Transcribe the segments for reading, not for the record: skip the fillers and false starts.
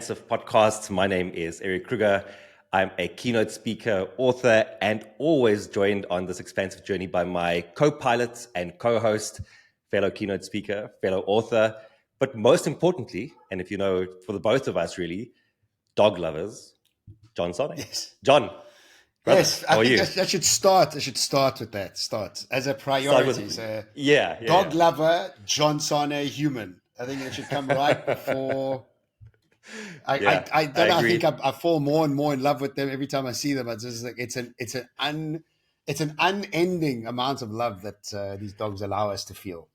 Expansive podcast. My name is Erik Kruger. I'm a keynote speaker, author, and always joined on this expansive journey by my co-pilot and co-host, fellow keynote speaker, fellow author, but most importantly, and if you know, for the both of us really, dog lovers, John Sonne. Yes. John, brother, yes, how I are think you? that should start. I should start with that. Start as a priority. Dog lover, John Sonne, human. I think it should come right before. I think I fall more and more in love with them every time I see them. It's just like it's an unending amount of love that these dogs allow us to feel.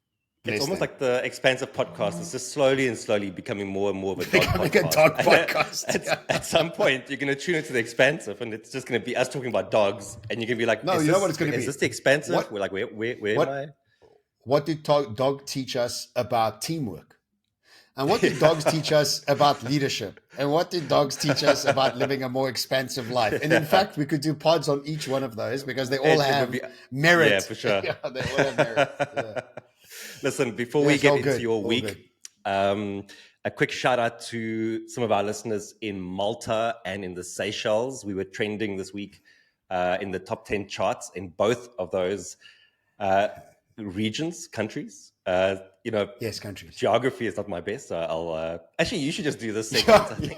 It's almost like the Expansive podcast is just slowly and slowly becoming more and more of a dog podcast. A dog podcast. At some point, you're going to tune into the Expansive, and it's just going to be us talking about dogs, and you're going to be like, "No, you know what it's going to be? Is this the Expansive?" We're like, "Where am I?" What did dog teach us about teamwork? And what did dogs teach us about leadership? And what did dogs teach us about living a more expansive life? And in fact, we could do pods on each one of those because they all have merit. Yeah, for sure. They all have merit. Yeah. Listen, before we get into your week, a quick shout out to some of our listeners in Malta and in the Seychelles. We were trending this week in the top 10 charts in both of those countries. Yes, countries. Geography is not my best, so I'll actually you should just do this segment.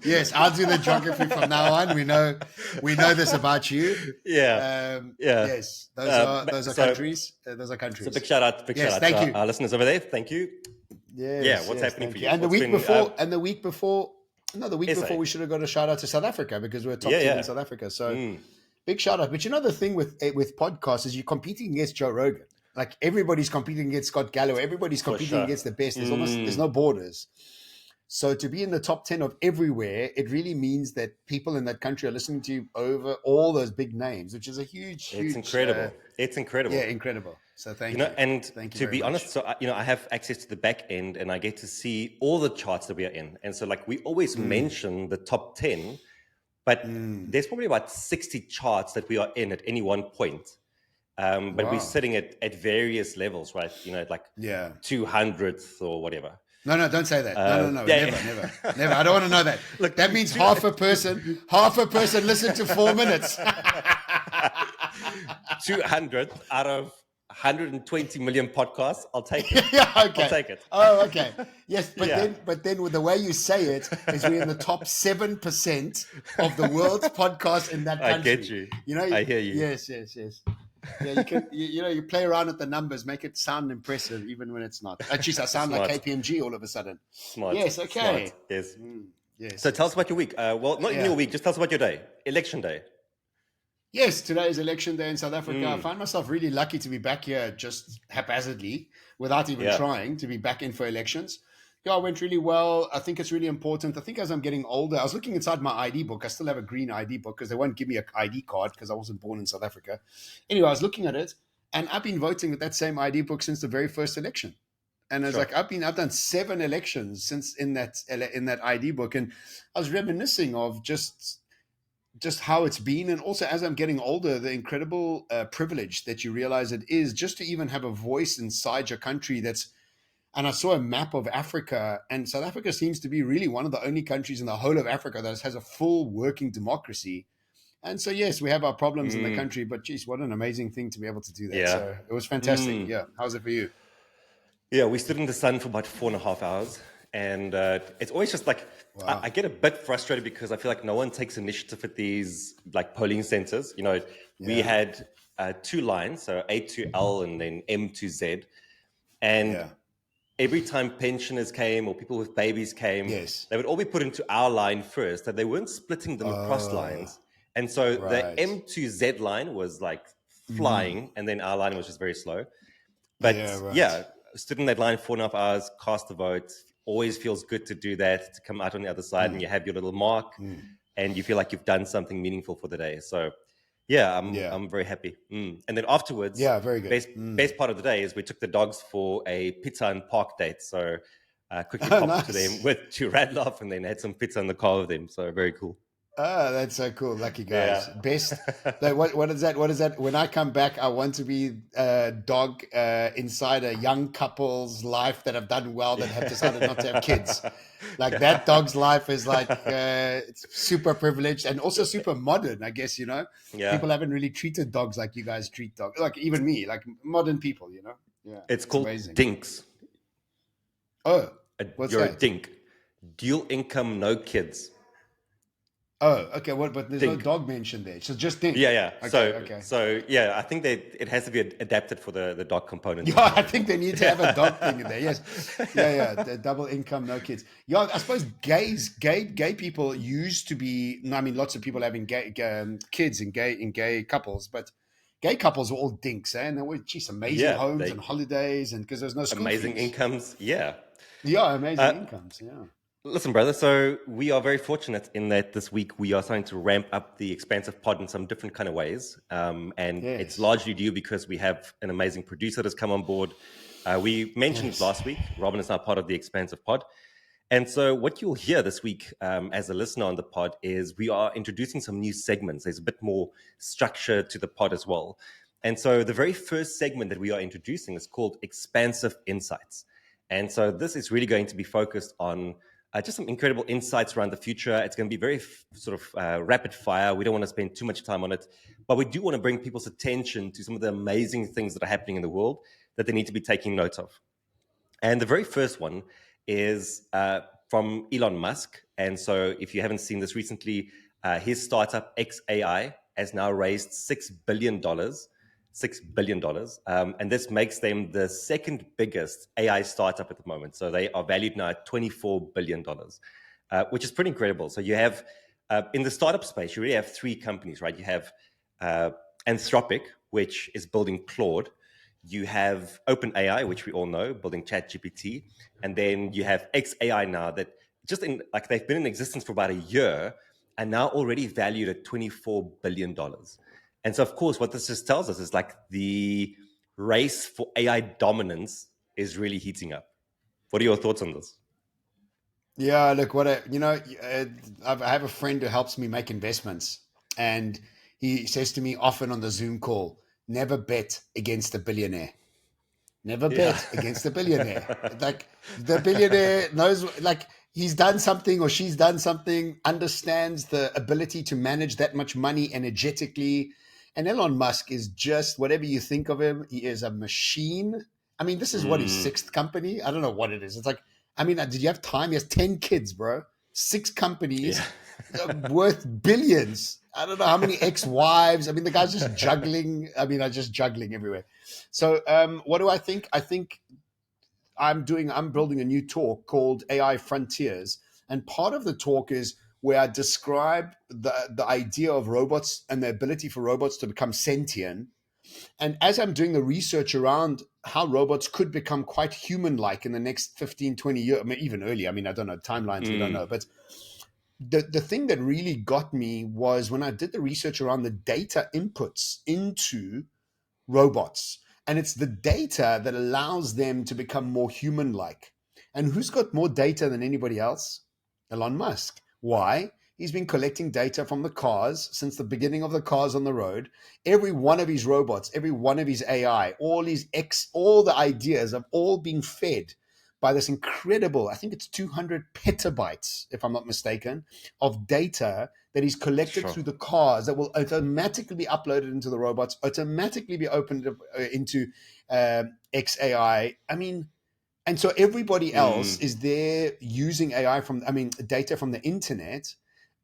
Yes, I'll do the geography from now on. We know this about you. Yes, those are countries. Those are countries. So big shout out to our listeners over there. Thank you. What's happening for you? And the week before, we should have got a shout out to South Africa because we're top 10 in South Africa. So big shout out. But you know the thing with podcasts is you're competing against Joe Rogan. Like everybody's competing against Scott Galloway. Everybody's competing against the best. There's no borders. So to be in the top 10 of everywhere, it really means that people in that country are listening to you over all those big names, which is a huge. It's incredible. It's incredible. Yeah, incredible. So thank you. And thank you to be honest, so I have access to the back end and I get to see all the charts that we are in. And so like we always mention the top 10, but there's probably about 60 charts that we are in at any one point. But we're sitting at various levels, right? Like 200th or whatever. No, don't say that. No, never. I don't want to know that. Look, that means half a person listened to 4 minutes. 200 out of 120 million podcasts. I'll take it. Okay. I'll take it. Oh, okay. Yes, but then with the way you say it is we're in the top 7% of the world's podcasts in that country. I get you. I hear you. Yes. Yeah, you can. You play around with the numbers, make it sound impressive, even when it's not. Jeez, I sound like KPMG all of a sudden. Smart. Yes. Okay. Smart. Yes. Yes. So tell us about your week. Not even your week. Just tell us about your day. Election day. Yes, today is election day in South Africa. I find myself really lucky to be back here just haphazardly, without even trying, to be back in for elections. Yeah, it went really well. I think it's really important. I think as I'm getting older, I was looking inside my ID book. I still have a green ID book because they won't give me an ID card because I wasn't born in South Africa. Anyway, I was looking at it, and I've been voting with that same ID book since the very first election. And I was like, I've done 7 elections since in that ID book, and I was reminiscing of just how it's been, and also as I'm getting older, the incredible privilege that you realize it is just to even have a voice inside your country. And I saw a map of Africa, and South Africa seems to be really one of the only countries in the whole of Africa that has a full working democracy. And so, yes, we have our problems in the country, but geez, what an amazing thing to be able to do that. So it was fantastic. Yeah. How's it for you? Yeah, we stood in the sun for about 4.5 hours. And it's always just like, I get a bit frustrated because I feel like no one takes initiative at these like polling centers. We had 2 lines, so A to L and then M to Z. And every time pensioners came or people with babies came, they would all be put into our line first, that they weren't splitting them across lines. And so the M to Z line was like flying, and then our line was just very slow. But stood in that line 4.5 hours, cast the vote. Always feels good to do that, to come out on the other side and you have your little mark and you feel like you've done something meaningful for the day. So I'm very happy. And then afterwards, very good. Best part of the day is we took the dogs for a pizza and park date. So quickly popped to them to Radloff and then had some pizza in the car with them. So very cool. Oh, that's so cool. Lucky guys. Yeah. Best. Like, what is that? What is that? When I come back, I want to be a dog inside a young couple's life that have done well, that have decided not to have kids. Like that dog's life is like it's super privileged and also super modern, I guess, Yeah. People haven't really treated dogs like you guys treat dogs. Like even me, like modern people. Yeah, It's it's called amazing. dinks. Oh, what's You're a that? dink. Dual income, no kids. Oh, okay. What? But there's no Dink. dog mentioned there. So just Yeah, think. yeah. Okay, So, okay. so yeah, I think that it has to be adapted for the dog component as Yeah, I well. think they need to have a Yeah. dog thing in there. Yes, yeah. The double income, no kids. Yeah, I suppose gay people used to be. I mean, lots of people having kids in gay couples, but gay couples were all dinks, and they were geez, amazing Yeah, homes and they holidays, and because there's no school amazing fees. incomes. Yeah. Yeah, amazing Uh, incomes. Yeah. Listen, brother. So we are very fortunate in that this week we are starting to ramp up the Expansive pod in some different kind of ways, and it's Yes. largely due because we have an amazing producer that's come on board. We mentioned Yes. last week, Robin is now part of the Expansive pod. And so, what you'll hear this week as a listener on the pod is we are introducing some new segments. There's a bit more structure to the pod as well. And so, the very first segment that we are introducing is called Expansive Insights. And so, this is really going to be focused on just some incredible insights around the future. It's going to be very sort of rapid fire. We don't want to spend too much time on it, but we do want to bring people's attention to some of the amazing things that are happening in the world that they need to be taking note of. And the very first one is from Elon Musk. And so, if you haven't seen this recently, his startup XAI has now raised $6 billion. $6 billion. And this makes them the second biggest AI startup at the moment. So they are valued now at $24 billion, which is pretty incredible. So you have, in the startup space, you really have three companies, right? You have Anthropic, which is building Claude. You have OpenAI, which we all know, building ChatGPT, and then you have XAI now that just in like they've been in existence for about a year and now already valued at $24 billion. And so, of course, what this just tells us is like the race for AI dominance is really heating up. What are your thoughts on this? Yeah, look, I have a friend who helps me make investments, and he says to me often on the Zoom call, never bet against a billionaire. Never Yeah. bet against a billionaire. Like the billionaire knows, like he's done something or she's done something, understands the ability to manage that much money energetically. And Elon Musk is just whatever you think of him, he is a machine. I mean, this is what his Mm, sixth company. I don't know what it is. It's like, I mean, did you have time? He has 10 kids, bro. Six yeah. companies worth billions. I don't know how many ex-wives. I mean, the guy's just juggling. I mean, just juggling everywhere. So, what do I think? I think I'm building a new talk called AI Frontiers, and part of the talk is where I describe the idea of robots and the ability for robots to become sentient. And as I'm doing the research around how robots could become quite human-like in the next 15, 20 years, I mean, even earlier. I mean, I don't know timelines, we don't Mm, know, but the thing that really got me was when I did the research around the data inputs into robots. And it's the data that allows them to become more human like. And who's got more data than anybody else? Elon Musk. Why? He's been collecting data from the cars since the beginning of the cars on the road. Every one of his robots, every one of his AI, all the ideas have all been fed by this incredible, I think it's 200 petabytes, if I'm not mistaken, of data that is collected sure. through the cars that will automatically be uploaded into the robots, automatically be opened into XAI. I mean, and so everybody else Mm, is there using data from the internet.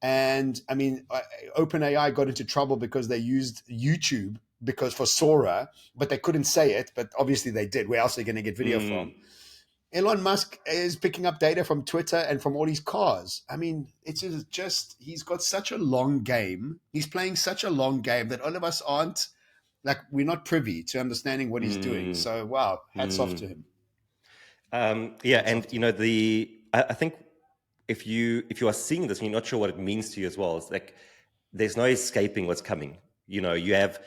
And I mean, OpenAI got into trouble because they used YouTube because for Sora, but they couldn't say it. But obviously they did. Where else are they going to get video from? mm. Elon Musk is picking up data from Twitter and from all his cars. I mean, it's just he's got such a long game. He's playing such a long game that all of us aren't like we're not privy to understanding what he's doing. Mm, So wow, hats off to mm. him. Yeah, Hats and off to you him. know I think if you are seeing this and you're not sure what it means to you as well, it's like there's no escaping what's coming. You know, you have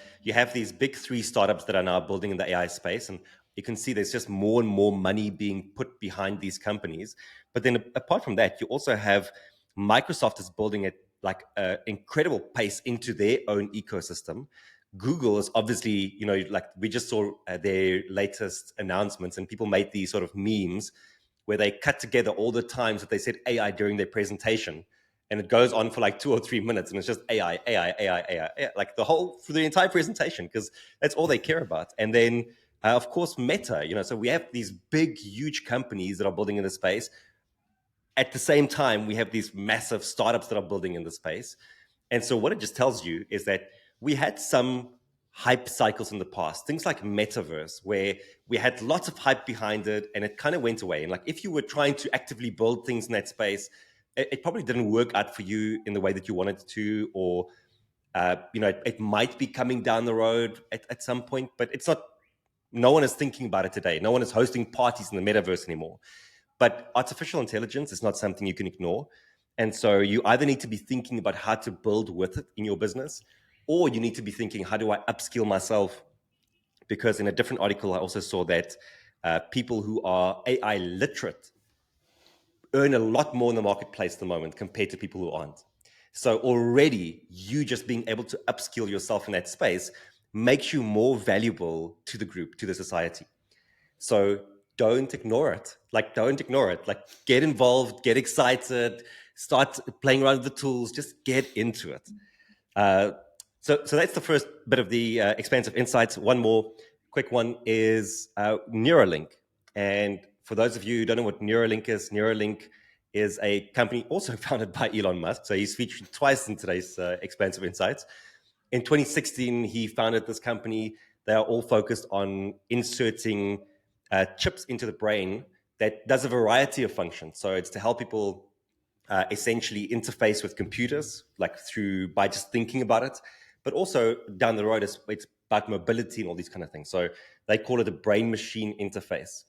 these big three startups that are now building in the AI space, and you can see there's just more and more money being put behind these companies. But then apart from that, you also have Microsoft is building it like an incredible pace into their own ecosystem. Google is obviously, like we just saw their latest announcements, and people made these sort of memes where they cut together all the times that they said AI during their presentation. And it goes on for like 2 or 3 minutes, and it's just AI, AI, AI, AI, AI, like for the entire presentation, because that's all they care about. And then, of course, Meta, so we have these big, huge companies that are building in the space. At the same time, we have these massive startups that are building in the space. And so what it just tells you is that we had some hype cycles in the past, things like metaverse, where we had lots of hype behind it and it kind of went away. And like if you were trying to actively build things in that space, it probably didn't work out for you in the way that you wanted it to, or it might be coming down the road at some point, but it's not. No one is thinking about it today. No one is hosting parties in the metaverse anymore. But artificial intelligence is not something you can ignore. And so you either need to be thinking about how to build with it in your business, or you need to be thinking, how do I upskill myself? Because in a different article, I also saw that people who are AI literate earn a lot more in the marketplace at the moment compared to people who aren't. So already you just being able to upskill yourself in that space makes you more valuable to the group, to the society. So don't ignore it. Don't ignore it. Get involved, get excited, start playing around with the tools, just get into it. So that's the first bit of the expansive insights. One more quick one is Neuralink. And for those of you who don't know what Neuralink is a company also founded by Elon Musk. So he's featured twice in today's expansive insights. In 2016, he founded this company. They are all focused on inserting chips into the brain that does a variety of functions. So it's to help people essentially interface with computers, by just thinking about it, but also down the road, it's about mobility and all these kind of things. So they call it a brain-machine interface.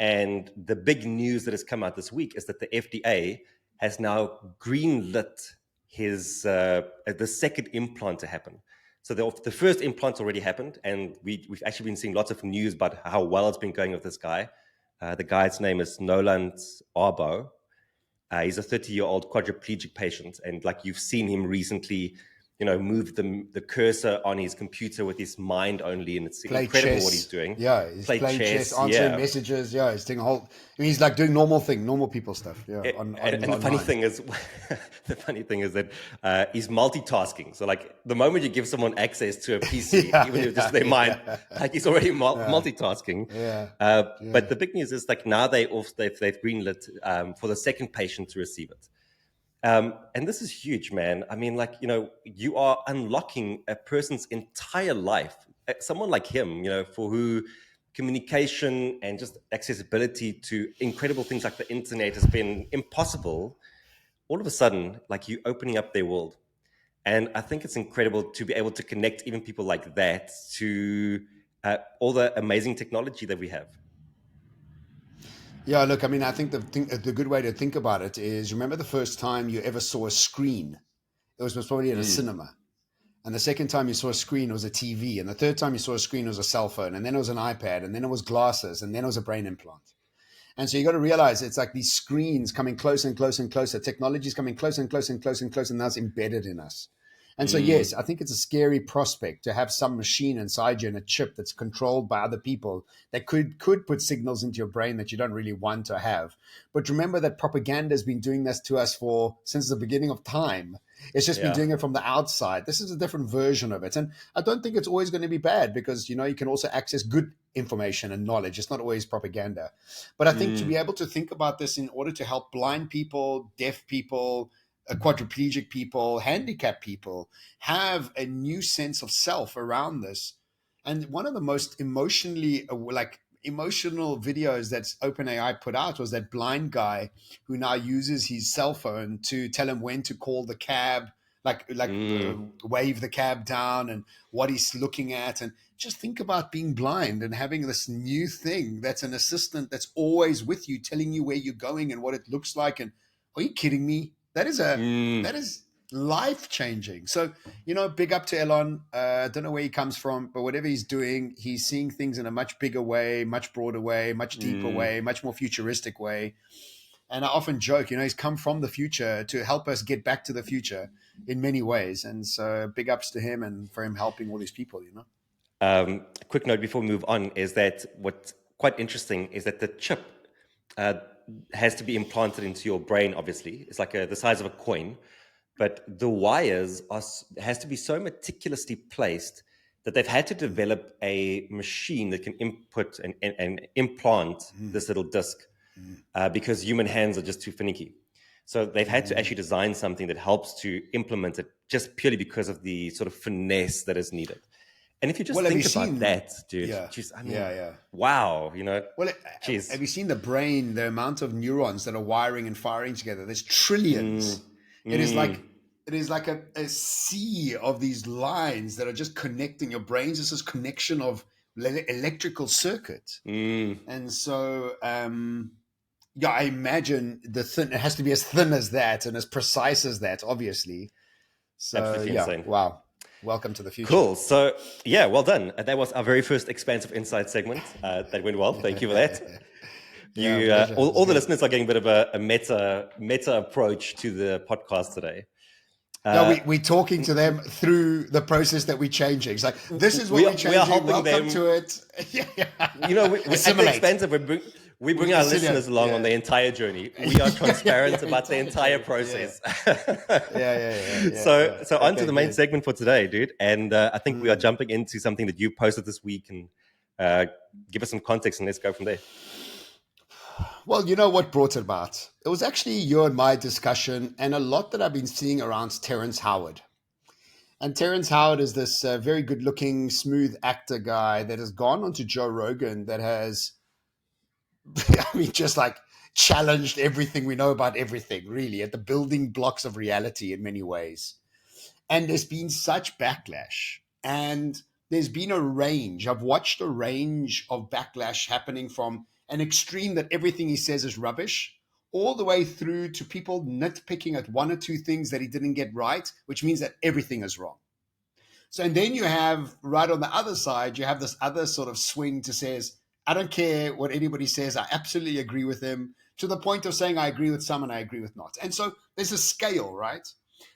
And the big news that has come out this week is that the FDA has now greenlit the second implant to happen. So the first implant's already happened, and we've actually been seeing lots of news about how well it's been going with this guy. The guy's name is Noland Arbo. He's a 30-year-old quadriplegic patient, and you've seen him recently, move the cursor on his computer with his mind only, and it's incredible what he's doing. Yeah, he's playing chess, answering messages. Yeah, he's doing he's doing normal people stuff. Yeah, and the funny thing is, that he's multitasking. So the moment you give someone access to a PC, even if just their mind, he's already multitasking. But the big news is now they've greenlit for the second patient to receive it. And this is huge, man. I mean, you are unlocking a person's entire life. Someone like him, for who communication and just accessibility to incredible things like the internet has been impossible. All of a sudden, you opening up their world. And I think it's incredible to be able to connect even people like that to all the amazing technology that we have. Yeah, look, I mean, I think the good way to think about it is, remember the first time you ever saw a screen? It was probably in a cinema. And the second time you saw a screen was a TV. And the third time you saw a screen was a cell phone. And then it was an iPad. And then it was glasses. And then it was a brain implant. And so you got to realize it's like these screens coming closer and closer and closer. Technology is coming closer and closer and closer and closer. And that's embedded in us. And so, yes, I think it's a scary prospect to have some machine inside you and a chip that's controlled by other people that could put signals into your brain that you don't really want to have. But remember that propaganda has been doing this to us since the beginning of time. It's just been doing it from the outside. This is a different version of it. And I don't think it's always going to be bad, because, you can also access good information and knowledge. It's not always propaganda. But I think to be able to think about this in order to help blind people, deaf people, quadriplegic people, handicapped people have a new sense of self around this. And one of the most emotional videos that OpenAI put out was that blind guy who now uses his cell phone to tell him when to call the cab, wave the cab down and what he's looking at. And just think about being blind and having this new thing that's an assistant that's always with you, telling you where you're going and what it looks like. And are you kidding me? That is life-changing. So, big up to Elon. I don't know where he comes from, but whatever he's doing, he's seeing things in a much bigger way, much broader way, much deeper way, much more futuristic way. And I often joke, he's come from the future to help us get back to the future in many ways. And so big ups to him and for him helping all these people. A quick note before we move on is that what's quite interesting is that the chip uh, has to be implanted into your brain, obviously. It's like the size of a coin, but the wires has to be so meticulously placed that they've had to develop a machine that can input and implant this little disc because human hands are just too finicky. So they've had to actually design something that helps to implement it just purely because of the sort of finesse that is needed. And if you just think about that, dude, geez, I mean, wow, Well, geez. have you seen the brain, the amount of neurons that are wiring and firing together? There's trillions. It is like a sea of these lines that are just connecting. Your brain's just this connection of electrical circuit. And so, I imagine it has to be as thin as that and as precise as that, obviously. So, absolutely insane. Wow. Welcome to the future. Cool. So, yeah, well done. That was our very first Expansive Insight segment. That went well. Thank you for that. All the listeners are getting a bit of a meta approach to the podcast today. We're talking to them through the process that we're changing. It's like, this is what we're changing. We are helping Welcome them to it. We're at the Expansive. We bring our listeners along on the entire journey. We are transparent about the entire process. So on to the main segment for today, dude. And I think we are jumping into something that you posted this week, and give us some context, and let's go from there. Well, you know what brought it about? It was actually you and my discussion and a lot that I've been seeing around Terrence Howard. And Terrence Howard is this very good-looking, smooth actor guy that has gone onto Joe Rogan that has, just like challenged everything we know about everything, really, at the building blocks of reality in many ways. And there's been such backlash. And there's been a range. I've watched a range of backlash happening from an extreme that everything he says is rubbish, all the way through to people nitpicking at one or two things that he didn't get right, which means that everything is wrong. So, and then you have, right on the other side, you have this other sort of swing to says, I don't care what anybody says, I absolutely agree with them, to the point of saying I agree with some and I agree with not. And so there's a scale, right?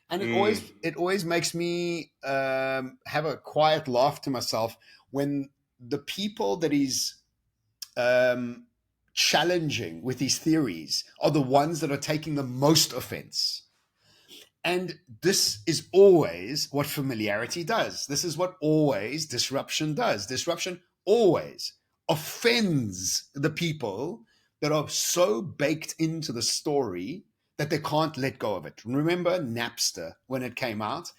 And it always makes me have a quiet laugh to myself when the people that he's challenging with his theories are the ones that are taking the most offense. And this is always what familiarity does. This is what always disruption does. Disruption always offends the people that are so baked into the story that they can't let go of it. Remember Napster when it came out?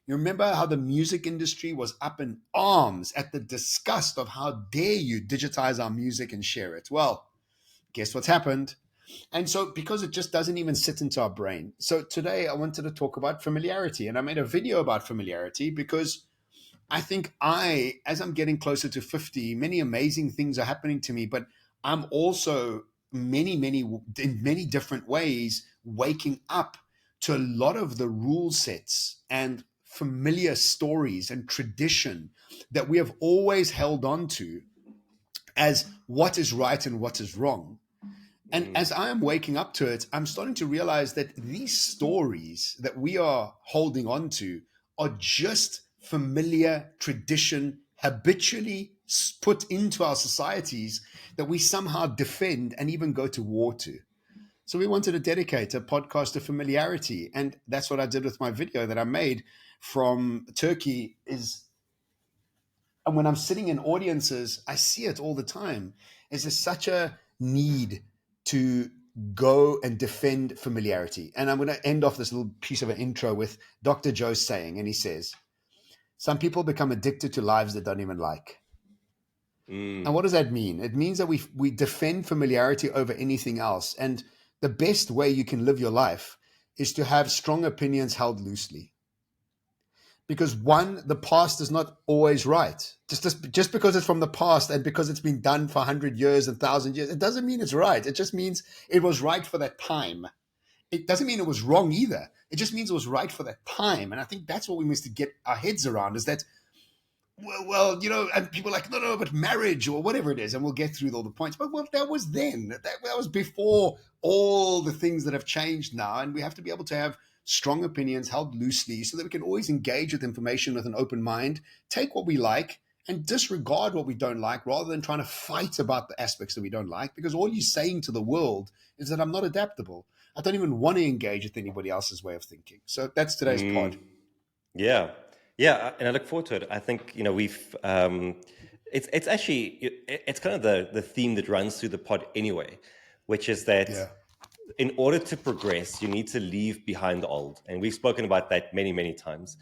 You remember how the music industry was up in arms at the disgust of how dare you digitize our music and share it? Well, guess what's happened? And so because it just doesn't even sit into our brain. So today I wanted to talk about familiarity, and I made a video about familiarity because I think as I'm getting closer to 50, many amazing things are happening to me, but I'm also in many different ways waking up to a lot of the rule sets and familiar stories and tradition that we have always held on to as what is right and what is wrong. And as I am waking up to it, I'm starting to realize that these stories that we are holding on to are just familiar tradition habitually put into our societies that we somehow defend and even go to war to. So we wanted to dedicate a podcast to familiarity. And that's what I did with my video that I made from Turkey and when I'm sitting in audiences, I see it all the time. Is there such a need to go and defend familiarity? And I'm going to end off this little piece of an intro with Dr. Joe's saying, and he says, some people become addicted to lives they don't even like. And what does that mean? It means that we defend familiarity over anything else. And the best way you can live your life is to have strong opinions held loosely. Because one, the past is not always right. Just because it's from the past and because it's been done for 100 years and 1,000 years, it doesn't mean it's right. It just means it was right for that time. It doesn't mean it was wrong either. It just means it was right for that time. And I think that's what we must get our heads around, is that well, and people are like, no, but marriage or whatever it is, and we'll get through all the points. But well, that was then. That was before all the things that have changed now, and we have to be able to have strong opinions held loosely so that we can always engage with information with an open mind, take what we like, and disregard what we don't like, rather than trying to fight about the aspects that we don't like. Because all you're saying to the world is that I'm not adaptable. I don't even want to engage with anybody else's way of thinking. So that's today's pod. Yeah, yeah, and I look forward to it. I think we've it's actually it's kind of the theme that runs through the pod anyway, which is that in order to progress, you need to leave behind the old, and we've spoken about that many times.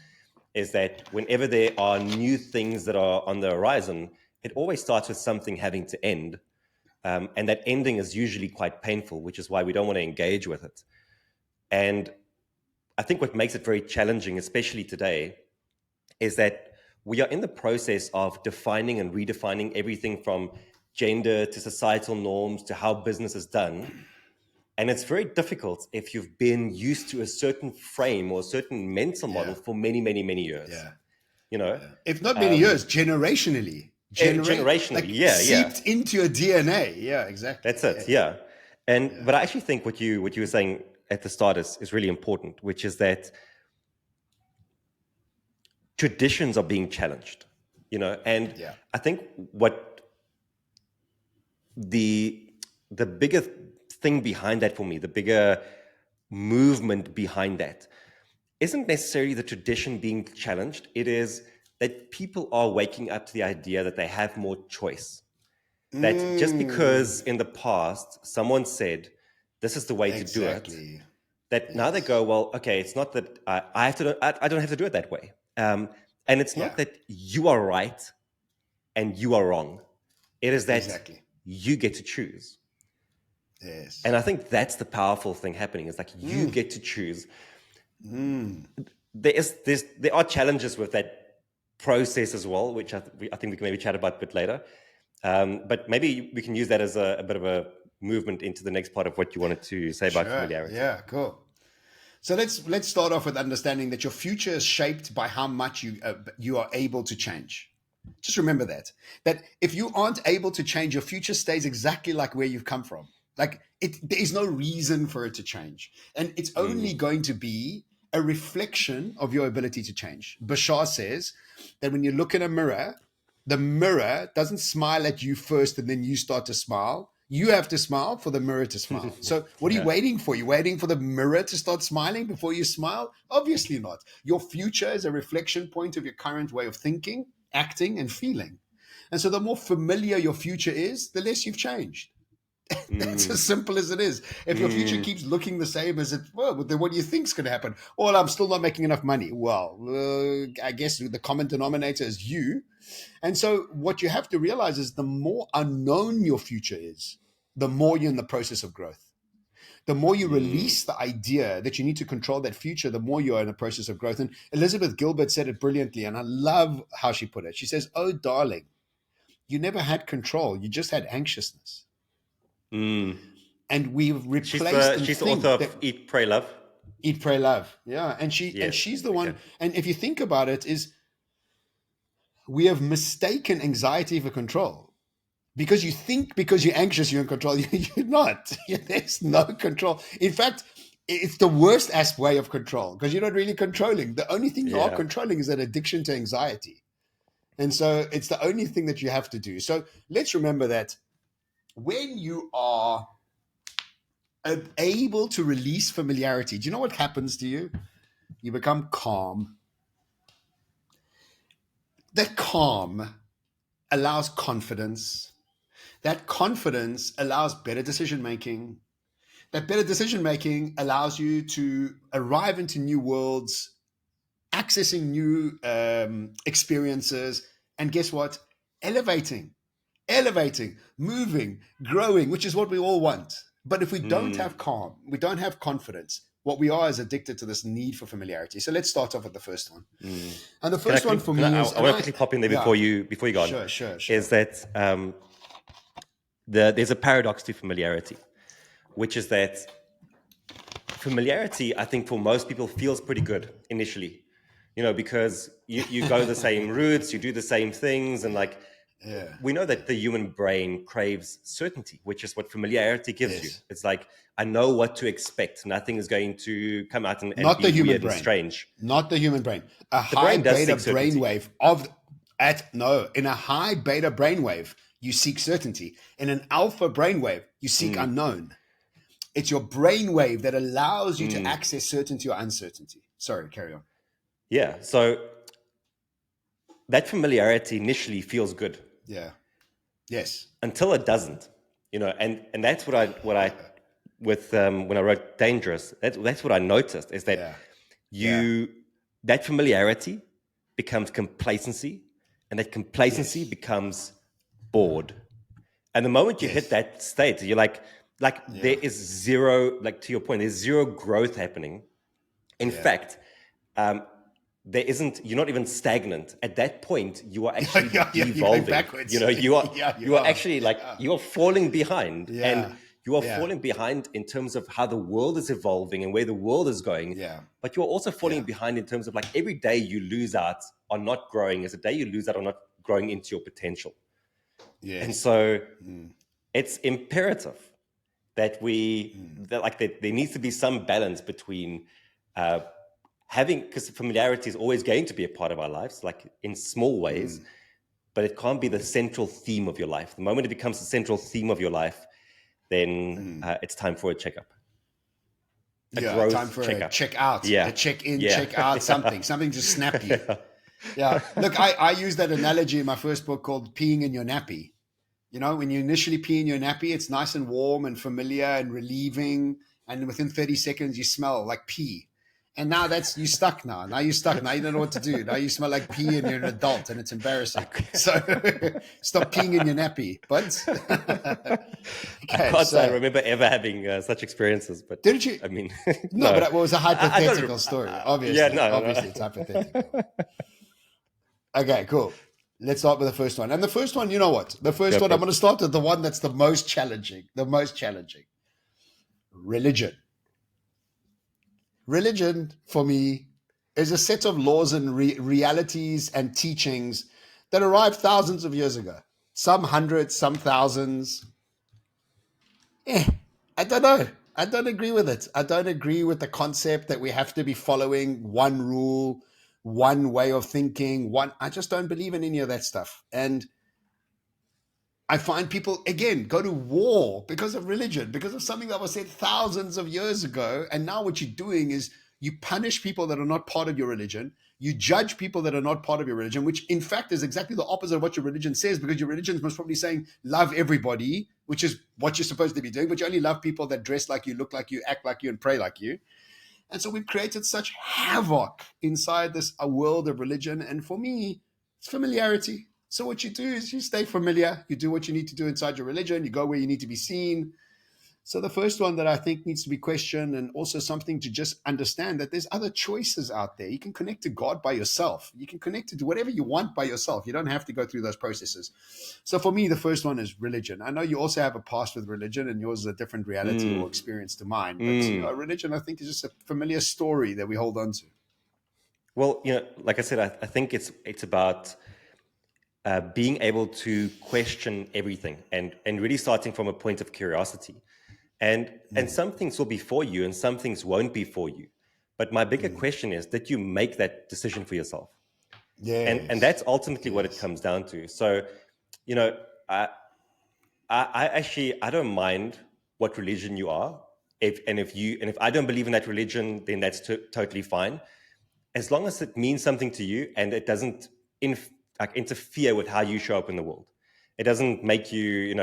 Is that whenever there are new things that are on the horizon, it always starts with something having to end, and that ending is usually quite painful, which is why we don't want to engage with it. And I think what makes it very challenging, especially today, is that we are in the process of defining and redefining everything from gender to societal norms to how business is done. And it's very difficult if you've been used to a certain frame or a certain mental model for many years. Yeah. If not many years, generationally. Generationally, seeped into your DNA. Yeah, exactly. That's it. Yeah. But I actually think what you were saying at the start is really important, which is that traditions are being challenged, and I think what the bigger thing behind that for me, the bigger movement behind that, isn't necessarily the tradition being challenged. It is that people are waking up to the idea that they have more choice. That just because in the past someone said this is the way to do it, that now they go, well, okay, it's not that I don't have to do it that way. And it's not that you are right and you are wrong. It is that you get to choose. Yes. And I think that's the powerful thing happening. It's like you get to choose. There are challenges with that process as well, which I think we can maybe chat about a bit later. But maybe we can use that as a bit of a movement into the next part of what you wanted to say about familiarity. Yeah, cool. So let's start off with understanding that your future is shaped by how much you are able to change. Just remember that if you aren't able to change, your future stays exactly like where you've come from. Like there is no reason for it to change, and it's only going to be a reflection of your ability to change. Bashar says that when you look in a mirror, the mirror doesn't smile at you first and then you start to smile. You have to smile for the mirror to smile. So what are you waiting for? You're waiting for the mirror to start smiling before you smile? Obviously not. Your future is a reflection point of your current way of thinking, acting, and feeling. And so the more familiar your future is, the less you've changed. That's as simple as it is. If your future keeps looking the same as it, well, then what do you think is going to happen? Well, I'm still not making enough money. Well, I guess the common denominator is you. And so what you have to realize is the more unknown your future is, the more you're in the process of growth. The more you release the idea that you need to control that future, the more you are in a process of growth. And Elizabeth Gilbert said it brilliantly, and I love how she put it. She says, "Oh, darling, you never had control. You just had anxiousness." And we've replaced. She's the author of Eat, Pray, Love. Eat, Pray, Love. Yeah, and she's the one. And if you think about it, is we have mistaken anxiety for control. Because you think because you're anxious, you're in control. You're not. There's no control. In fact, it's the worst way of control because you're not really controlling. The only thing you are controlling is that addiction to anxiety. And so it's the only thing that you have to do. So let's remember that when you are able to release familiarity, do you know what happens to you? You become calm. That calm allows confidence. That confidence allows better decision making. That better decision making allows you to arrive into new worlds, accessing new experiences, and guess what? Elevating, moving, growing, which is what we all want. But if we don't have calm, we don't have confidence, what we are is addicted to this need for familiarity. So let's start off with the first one. And the first one for me is... I want to quickly pop in there before you go on. Sure. Is that there's a paradox to familiarity, which is that familiarity, I think for most people, feels pretty good initially. because you go the same routes, you do the same things, and like we know that the human brain craves certainty, which is what familiarity gives you. It's like, I know what to expect. Nothing is going to come out and not be the human weird brain. And strange. Not the human brain. A The high brain does beta seek certainty. brainwave in a high beta brainwave, you seek certainty. In an alpha brainwave, you seek unknown. It's your brainwave that allows you to access certainty or uncertainty. Sorry, carry on. Yeah. So that familiarity initially feels good. Yeah. Yes. Until it doesn't, and that's what I when I wrote Dangerous, that's what I noticed, is that that familiarity becomes complacency, and that complacency becomes bored. And the moment you hit that state, you're like there is zero, like to your point, there's zero growth happening. In fact, you're not even stagnant. At that point, you are actually evolving. Backwards. You are actually you are falling behind. Yeah. And you are falling behind in terms of how the world is evolving and where the world is going. Yeah. But you're also falling behind in terms of like every day you lose out on not growing is a day you lose out on not growing into your potential. Yeah. And so it's imperative that that there needs to be some balance between because familiarity is always going to be a part of our lives, like in small ways, but it can't be the central theme of your life. The moment it becomes the central theme of your life, then it's time for a checkup. Time for a check out, a check in, check out, something to snap you. Look, I use that analogy in my first book called peeing in your nappy. When you initially pee in your nappy, it's nice and warm and familiar and relieving. And within 30 seconds, you smell like pee. And now you're stuck now. Now you're stuck. Now you don't know what to do. Now you smell like pee and you're an adult and it's embarrassing. So stop peeing in your nappy. But I can't say I remember ever having such experiences. But didn't you? I mean, no, but it was a hypothetical story. Obviously, obviously it's hypothetical. Okay, cool. Let's start with the first one. And the first one, you know what? The first one, I'm going to start with the one that's the most challenging. Religion. Religion, for me, is a set of laws and realities and teachings that arrived thousands of years ago. Some hundreds, some thousands. I don't know. I don't agree with it. I don't agree with the concept that we have to be following one rule, one way of thinking. I just don't believe in any of that stuff. And I find people, again, go to war because of religion, because of something that was said thousands of years ago. And now what you're doing is you punish people that are not part of your religion. You judge people that are not part of your religion, which in fact is exactly the opposite of what your religion says, because your religion is most probably saying love everybody, which is what you're supposed to be doing, but you only love people that dress like you, look like you, act like you, and pray like you. And so we've created such havoc inside a world of religion. And for me, it's familiarity. So what you do is you stay familiar. You do what you need to do inside your religion. You go where you need to be seen. So the first one that I think needs to be questioned, and also something to just understand that there's other choices out there. You can connect to God by yourself. You can connect to whatever you want by yourself. You don't have to go through those processes. So for me, the first one is religion. I know you also have a past with religion, and yours is a different reality or experience to mine. But religion, I think, is just a familiar story that we hold on to. Well, like I said, I think it's about being able to question everything and really starting from a point of curiosity. And some things will be for you and some things won't be for you. But my bigger question is, did you make that decision for yourself? Yes. And that's ultimately what it comes down to. So, I don't mind what religion you are. If I don't believe in that religion, then that's totally fine. As long as it means something to you and it doesn't interfere with how you show up in the world. It doesn't make you,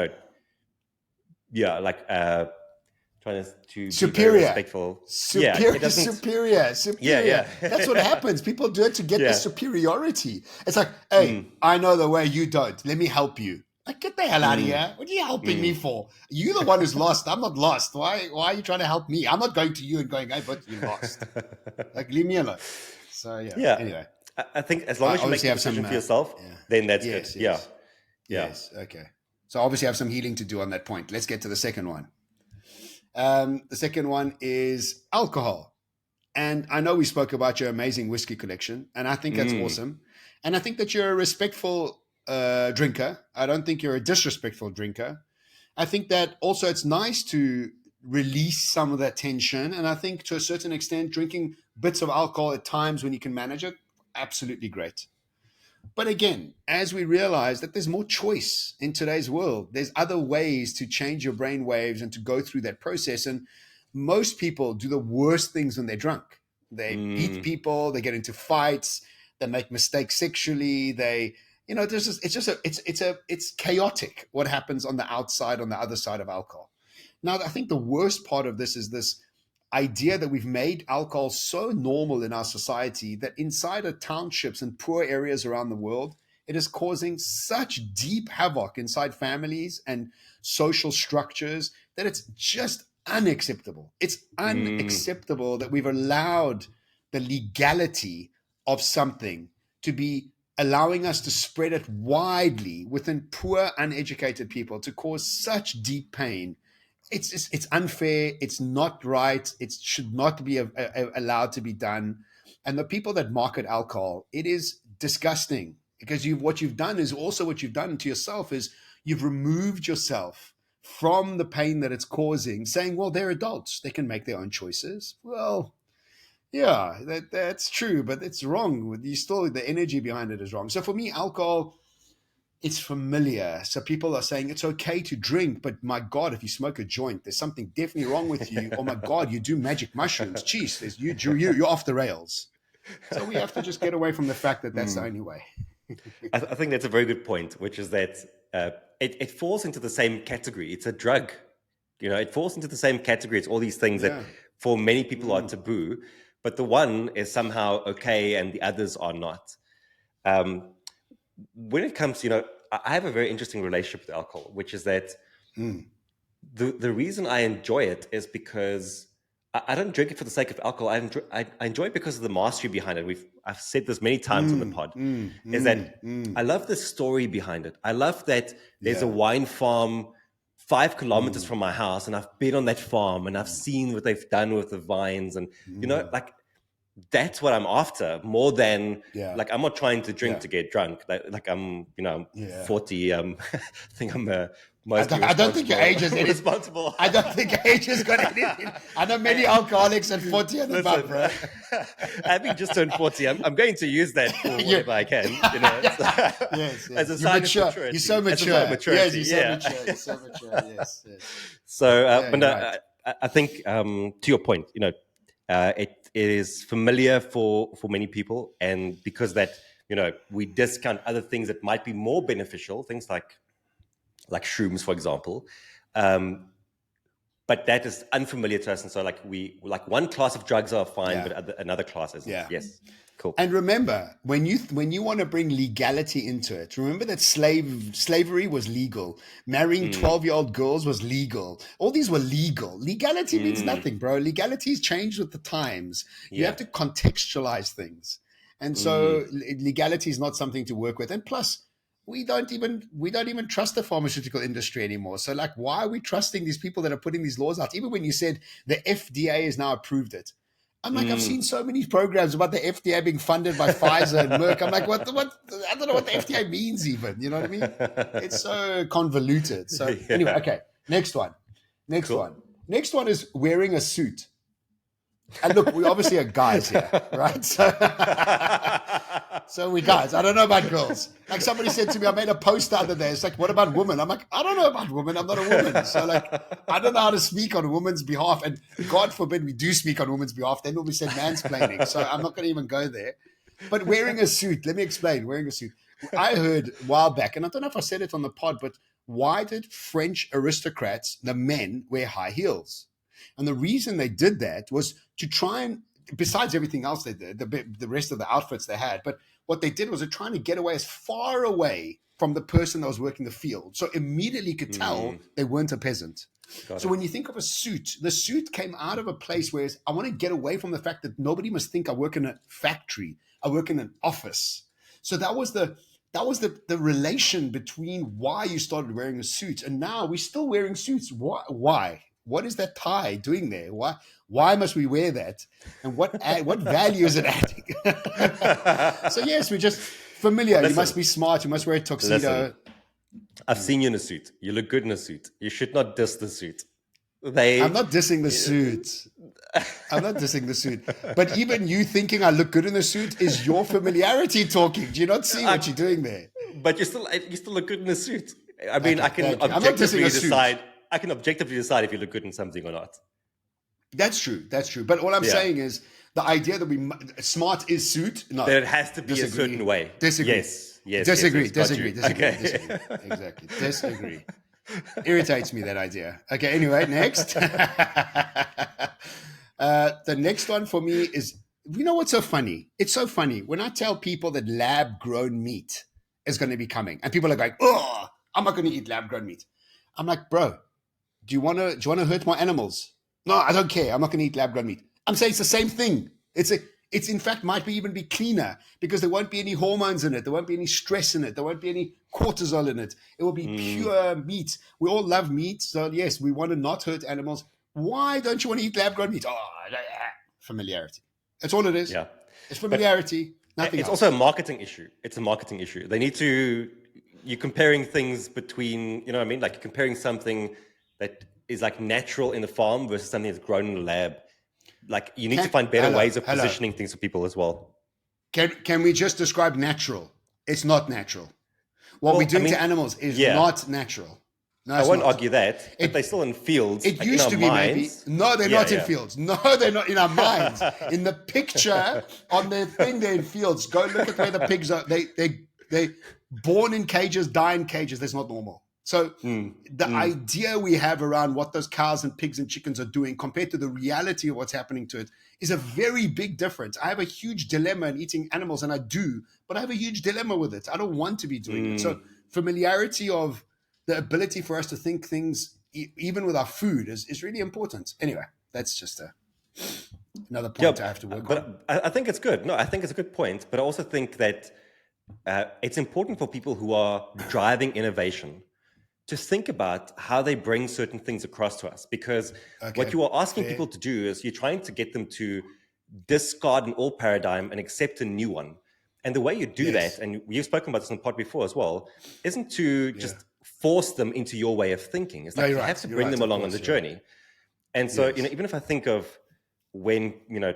trying to superior, be very respectful. Superior. Yeah. That's what happens. People do it to get the superiority. It's like, hey, I know the way, you don't. Let me help you. Like, get the hell out of here. What are you helping me for? You're the one who's lost. I'm not lost. Why are you trying to help me? I'm not going to you and going, hey, but you lost. Like, leave me alone. So, yeah. Anyway. I think as long as you make a decision for yourself, then that's good. Yes. Okay. So obviously I have some healing to do on that point. Let's get to the second one. The second one is alcohol. And I know we spoke about your amazing whiskey collection, and I think that's awesome. And I think that you're a respectful drinker. I don't think you're a disrespectful drinker. I think that also it's nice to release some of that tension. And I think to a certain extent, drinking bits of alcohol at times when you can manage it, absolutely great. But again, as we realize that there's more choice in today's world, there's other ways to change your brain waves and to go through that process. And most people do the worst things when they're drunk. They beat people, they get into fights, they make mistakes sexually, they, you know, there's just, it's chaotic what happens on the outside, on the other side of alcohol. Now, I think the worst part of this is this idea that we've made alcohol so normal in our society that inside of townships and poor areas around the world, it is causing such deep havoc inside families and social structures that it's just unacceptable. It's unacceptable that we've allowed the legality of something to be allowing us to spread it widely within poor, uneducated people to cause such deep pain. It's unfair. It's not right. It should not be allowed to be done. And the people that market alcohol, it is disgusting because what you've done is also what you've done to yourself is you've removed yourself from the pain that it's causing, saying, well, they're adults. They can make their own choices. Well, yeah, that's true, but it's wrong. You still, the energy behind it is wrong. So for me, alcohol, it's familiar. So people are saying it's okay to drink, but my God, if you smoke a joint, there's something definitely wrong with you. Oh my God, you do magic mushrooms. Jeez, you're off the rails. So we have to just get away from the fact that that's the only way. I think that's a very good point, which is that it falls into the same category. It's a drug. You know, it falls into the same category. It's all these things that for many people are taboo, but the one is somehow okay and the others are not. When it comes, you know, I have a very interesting relationship with alcohol, which is that the reason I enjoy it is because I don't drink it for the sake of alcohol. I enjoy it because of the mastery behind it. I've said this many times on the pod, is that I love the story behind it. I love that there's a wine farm 5 kilometers from my house, and I've been on that farm and I've seen what they've done with the vines, and you know, like that's what I'm after more than like I'm not trying to drink to get drunk. Like I'm, you know, 40. I think I'm I don't think your age is responsible. I don't think age has got anything. I know many alcoholics at 40 and above, bro. Having just turned 40, I'm going to use that for whatever I can. You know, yes. As a sign of maturity. You're so mature. Yes, you're so mature. Yes. So, but no, I think to your point, you know, it is familiar for many people, and because that, you know, we discount other things that might be more beneficial, things like shrooms, for example, but that is unfamiliar to us, and so like one class of drugs are fine, but another class isn't. Yes, cool. And remember, when you want to bring legality into it, remember that slavery was legal. Marrying 12-year-old girls was legal. All these were legal. Legality means nothing, bro. Legality has changed with the times. You have to contextualize things. And so legality is not something to work with. And plus, we don't even trust the pharmaceutical industry anymore. So like, why are we trusting these people that are putting these laws out? Even when you said the FDA has now approved it, I'm like, I've seen so many programs about the FDA being funded by Pfizer and Merck. I'm like, what? I don't know what the FDA means even. You know what I mean? It's so convoluted. So anyway, okay. Next one. Next one is wearing a suit. And look, we obviously are guys here, right? So we guys. I don't know about girls. Like somebody said to me, I made a post the other day. It's like, what about women? I'm like, I don't know about women. I'm not a woman. So like, I don't know how to speak on a woman's behalf. And God forbid we do speak on a woman's behalf. Then we'll be said mansplaining. So I'm not going to even go there. But wearing a suit, let me explain. Wearing a suit. I heard a while back, and I don't know if I said it on the pod, but why did French aristocrats, the men, wear high heels? And the reason they did that was to try and, besides everything else they did, the rest of the outfits they had, but what they did was they're trying to get away as far away from the person that was working the field. So immediately you could tell they weren't a peasant. So when you think of a suit, the suit came out of a place where I want to get away from the fact that nobody must think I work in a factory, I work in an office. So that was the relation between why you started wearing a suit. And now we're still wearing suits. Why? What is that tie doing there? Why must we wear that? And what value is it adding? So yes, we're just familiar. Listen, you must be smart. You must wear a tuxedo. Listen, I've seen you in a suit. You look good in a suit. You should not diss the suit. I'm not dissing the suit. I'm not dissing the suit. But even you thinking I look good in the suit is your familiarity talking. Do you not see what you're doing there? But you still look good in a suit. I mean, Okay, I can objectively decide. I can objectively decide if you look good in something or not. That's true. That's true. But all I'm saying is the idea that smart is suit. No, that it has to be a certain way. Disagree. Yes. Disagree. Yes, Disagree. Exactly. Disagree. Irritates me, that idea. Okay. Anyway, next. The next one for me is, you know what's so funny? It's so funny when I tell people that lab-grown meat is going to be coming, and people are going, "Oh, I'm not going to eat lab-grown meat." I'm like, bro, do you want to hurt my animals? No, I don't care. I'm not going to eat lab-grown meat. I'm saying it's the same thing. It's in fact might even be cleaner because there won't be any hormones in it. There won't be any stress in it. There won't be any cortisol in it. It will be pure meat. We all love meat. So yes, we want to not hurt animals. Why don't you want to eat lab-grown meat? Oh, familiarity. That's all it is. Yeah. It's familiarity. Nothing It's else. also a marketing issue. It's a marketing issue. They need to, you're comparing things between, you know what I mean? Like comparing something that is like natural in the farm versus something that's grown in a lab. Like you need to find better ways of positioning things for people as well. Can we just describe natural? It's not natural. What we're doing to animals is not natural. No, I won't argue that, but they're still in fields. It used to be minds. Maybe. No, they're not in fields. No, they're not in our minds. In the picture on their thing, they're in fields. Go look at where the pigs are. They born in cages, die in cages. That's not normal. So the idea we have around what those cows and pigs and chickens are doing compared to the reality of what's happening to it is a very big difference. I have a huge dilemma in eating animals, and I do, but I have a huge dilemma with it. I don't want to be doing it. So familiarity of the ability for us to think things, even with our food, is really important. Anyway, that's just another point I have to work on. I think it's good. No, I think it's a good point. But I also think that it's important for people who are driving innovation to think about how they bring certain things across to us. Because what you are asking people to do is you're trying to get them to discard an old paradigm and accept a new one. And the way you do that, and you've spoken about this on the pod before as well, isn't to just force them into your way of thinking. It's like you have to bring them along on the journey. And so, you know, even if I think of when, you know,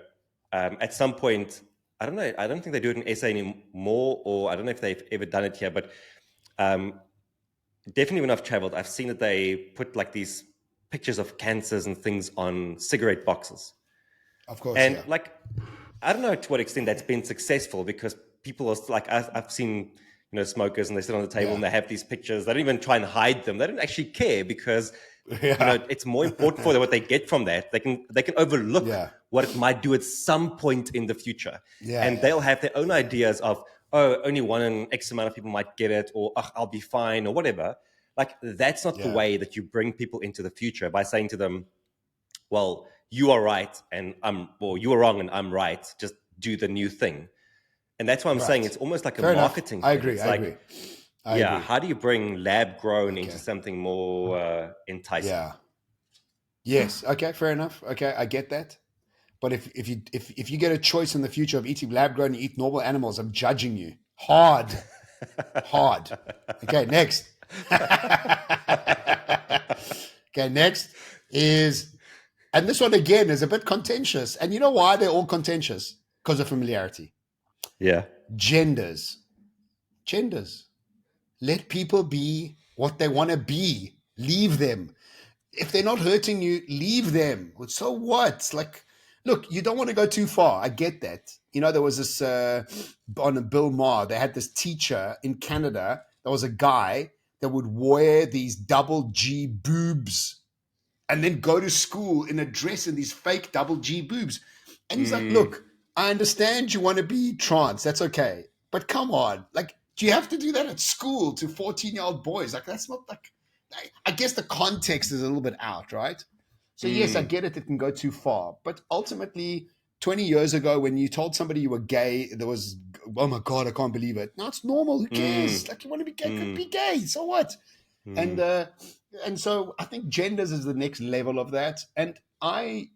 at some point, I don't know, I don't think they do it in SA anymore, or I don't know if they've ever done it here, but definitely when I've traveled, I've seen that they put like these pictures of cancers and things on cigarette boxes. Of course. And like, I don't know to what extent that's been successful, because people are like, I've seen, you know, smokers, and they sit on the table and they have these pictures. They don't even try and hide them. They don't actually care, because you know, it's more important for them what they get from that. They can overlook what it might do at some point in the future. And they'll have their own ideas of, oh, only one in X amount of people might get it, or I'll be fine, or whatever. Like, that's not the way that you bring people into the future, by saying to them, well, you are right and you are wrong and I'm right. Just do the new thing. And that's why I'm saying it's almost like a marketing thing. I agree. I agree. How do you bring lab grown into something more enticing? Yes. Okay. Fair enough. Okay, I get that. But if you get a choice in the future of eating lab grown and eat normal animals, I'm judging you hard. Okay. Next. Okay. Next is, and this one again is a bit contentious. And you know why they're all contentious? Because of familiarity. Yeah. Genders. Let people be what they want to be. Leave them. If they're not hurting you, leave them. So what? Like, look, you don't want to go too far. I get that. You know, there was this on Bill Maher. They had this teacher in Canada. There was a guy that would wear these double G boobs and then go to school in a dress in these fake double G boobs. And he's like, look, I understand you want to be trans. That's okay. But come on. Like, do you have to do that at school to 14-year-old boys? Like, that's not like, I guess the context is a little bit out, right? So yes, I get it. It can go too far. But ultimately, 20 years ago, when you told somebody you were gay, there was, oh my God, I can't believe it. Now it's normal. Who cares? Like, you want to be gay, could be gay. So what? And so I think genders is the next level of that. And I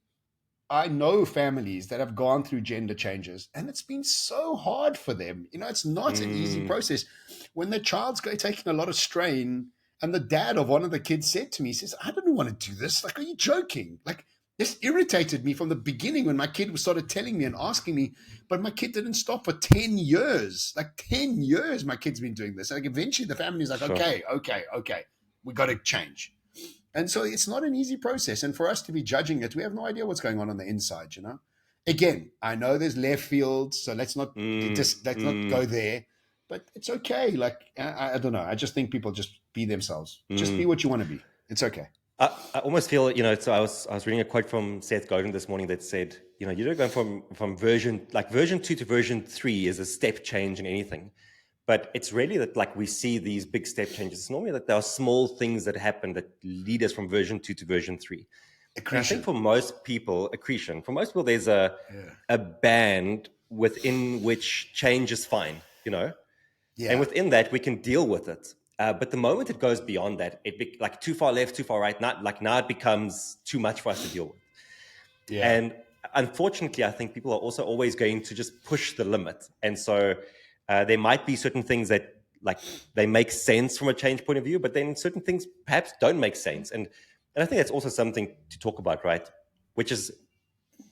I know families that have gone through gender changes, and it's been so hard for them. It's not an easy process. When the child's taking a lot of strain, and the dad of one of the kids said to me, he says, "I don't want to do this. Like, are you joking?" Like, this irritated me from the beginning when my kid started telling me and asking me, but my kid didn't stop for 10 years. Like 10 years, my kid's been doing this. Like, eventually the family's like, Sure. okay, we got to change. And so it's not an easy process. And for us to be judging it, we have no idea what's going on the inside, Again, I know there's left field, so let's not go there. But it's okay. Like, I don't know. I just think people just be themselves. Just be what you want to be. It's okay. I almost feel, so I was reading a quote from Seth Godin this morning that said, you don't go from version 2 to version 3 is a step change in anything. But it's really that, like, we see these big step changes. It's normally that there are small things that happen that lead us from version 2 to version 3. I think for most people, there's a band within which change is fine, And within that, we can deal with it. But the moment it goes beyond that, like too far left, too far right, now it becomes too much for us to deal with. Yeah. And unfortunately, I think people are also always going to just push the limit. And so there might be certain things that, like, they make sense from a change point of view, but then certain things perhaps don't make sense. And I think that's also something to talk about, right? Which is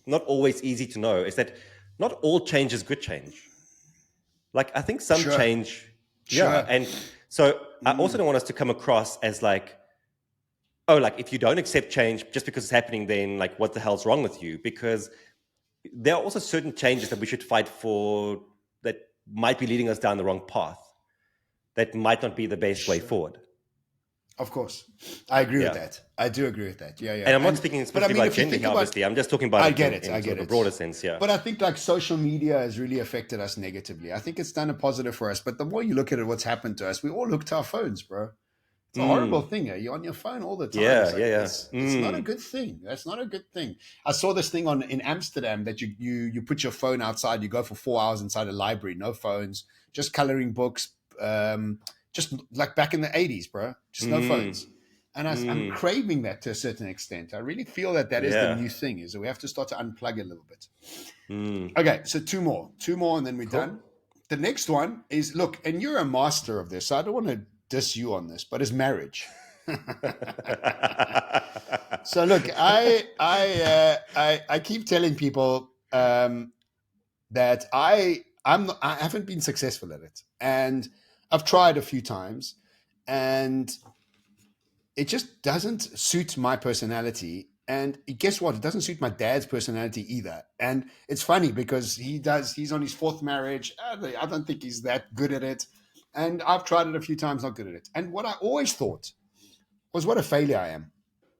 not always easy to know, is that not all change is good change. Like, I think some change, and so I also don't want us to come across as like, oh, like, if you don't accept change just because it's happening, then, like, what the hell's wrong with you? Because there are also certain changes that we should fight for that might be leading us down the wrong path, that might not be the best way forward. Of course. I agree with that. I do agree with that. Yeah. And I'm not speaking specifically about gender, obviously. I'm just talking about I get it. a broader sense, But I think, like, social media has really affected us negatively. I think it's done a positive for us. But the more you look at it, what's happened to us, we all look to our phones, bro. It's a horrible thing. You're on your phone all the time. It's not a good thing. That's not a good thing. I saw this thing in Amsterdam that you put your phone outside. You go for 4 hours inside a library, no phones, just coloring books, just like back in the 80s, bro. Just no phones. And I'm craving that to a certain extent. I really feel that is the new thing, is that we have to start to unplug a little bit. Okay, so two more, and then we're done. The next one is, look, and you're a master of this, so I don't want to diss you on this, but it's marriage. So look, I keep telling people that I haven't been successful at it, and I've tried a few times, and it just doesn't suit my personality. And guess what? It doesn't suit my dad's personality either. And it's funny because he's on his 4th marriage. I don't think he's that good at it. And I've tried it a few times, not good at it. And what I always thought was, what a failure I am.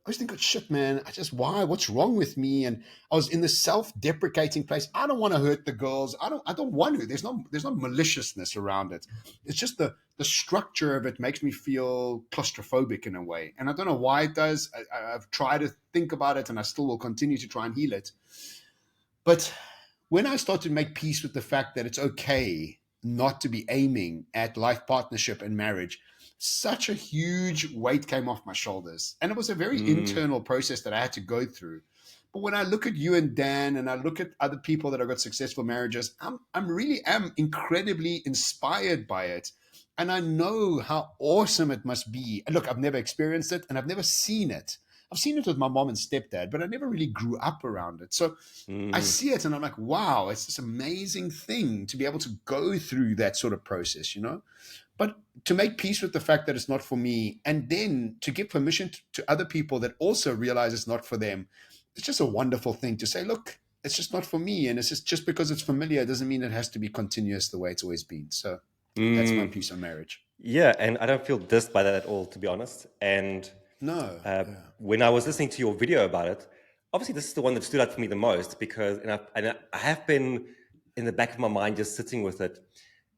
I was thinking, shit, man, why? What's wrong with me? And I was in this self-deprecating place. I don't want to hurt the girls. I don't want to. There's no maliciousness around it. It's just the structure of it makes me feel claustrophobic in a way. And I don't know why it does. I've tried to think about it, and I still will continue to try and heal it. But when I start to make peace with the fact that it's okay not to be aiming at life partnership and marriage, such a huge weight came off my shoulders. And it was a very internal process that I had to go through. But when I look at you and Dan, and I look at other people that have got successful marriages, I'm really incredibly inspired by it. And I know how awesome it must be. And look, I've never experienced it, and I've never seen it. I've seen it with my mom and stepdad, but I never really grew up around it. So I see it and I'm like, wow, it's this amazing thing to be able to go through that sort of process, But to make peace with the fact that it's not for me, and then to give permission to other people that also realize it's not for them, it's just a wonderful thing to say, look, it's just not for me. And it's just because it's familiar doesn't mean it has to be continuous the way it's always been. So that's my piece on marriage. Yeah, and I don't feel dissed by that at all, to be honest. And when I was listening to your video about it, obviously this is the one that stood out for me the most, because I have been in the back of my mind just sitting with it.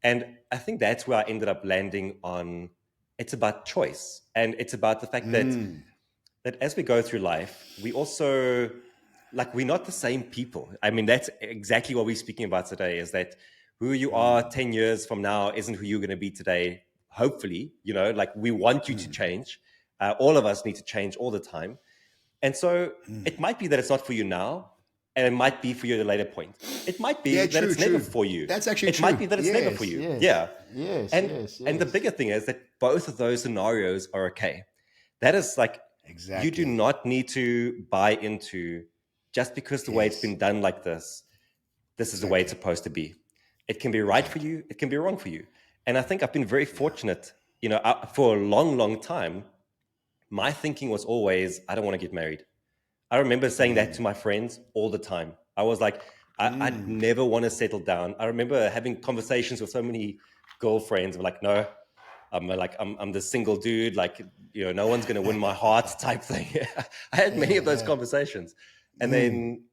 And I think that's where I ended up landing on, it's about choice. And it's about the fact that as we go through life, we also, like, we're not the same people. I mean, that's exactly what we're speaking about today, is that who you are 10 years from now isn't who you're going to be today. Hopefully, like, we want you to change. All of us need to change all the time. And so it might be that it's not for you now, and it might be for you at a later point. It might be that true, it's never for you. That's actually it true. might be that it's never for you. Yeah. And the bigger thing is that both of those scenarios are okay. That is like, you do not need to buy into just because the way it's been done like this is the way it's supposed to be. It can be right for you. It can be wrong for you. And I think I've been very fortunate, for a long, long time. My thinking was always, I don't want to get married. I remember saying that to my friends all the time. I was like, I never want to settle down. I remember having conversations with so many girlfriends. I'm like, no, I'm the single dude. Like, no one's going to win my heart type thing. I had many of those conversations. And then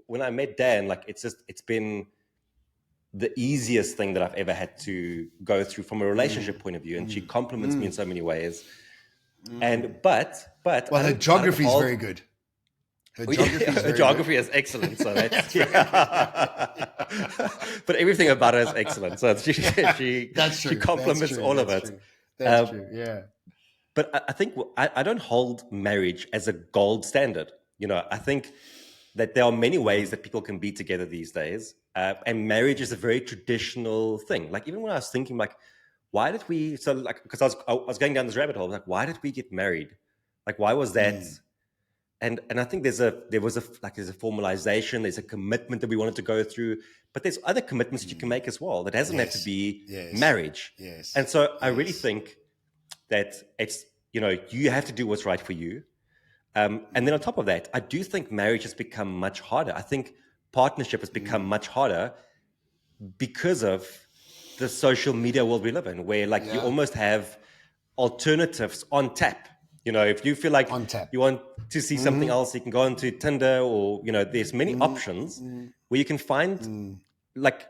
when I met Dan, like, it's been the easiest thing that I've ever had to go through from a relationship point of view. And she compliments me in so many ways. And, but her geography is very good. Her geography is excellent. So that's but everything about her is excellent. So she compliments all of it. That's true. Yeah. But I think I don't hold marriage as a gold standard. I think that there are many ways that people can be together these days. And marriage is a very traditional thing. Like, even when I was thinking, like, why did we, because I was going down this rabbit hole, like, why did we get married? Like, why was that? And I think there's a formalization, there's a commitment that we wanted to go through, but there's other commitments that you can make as well. That doesn't have to be marriage. And so I really think that it's, you have to do what's right for you. And then on top of that, I do think marriage has become much harder. I think partnership has become much harder because of the social media world we live in, where you almost have alternatives on tap. If you feel like you want to see something else, you can go onto Tinder, or, there's many options where you can find like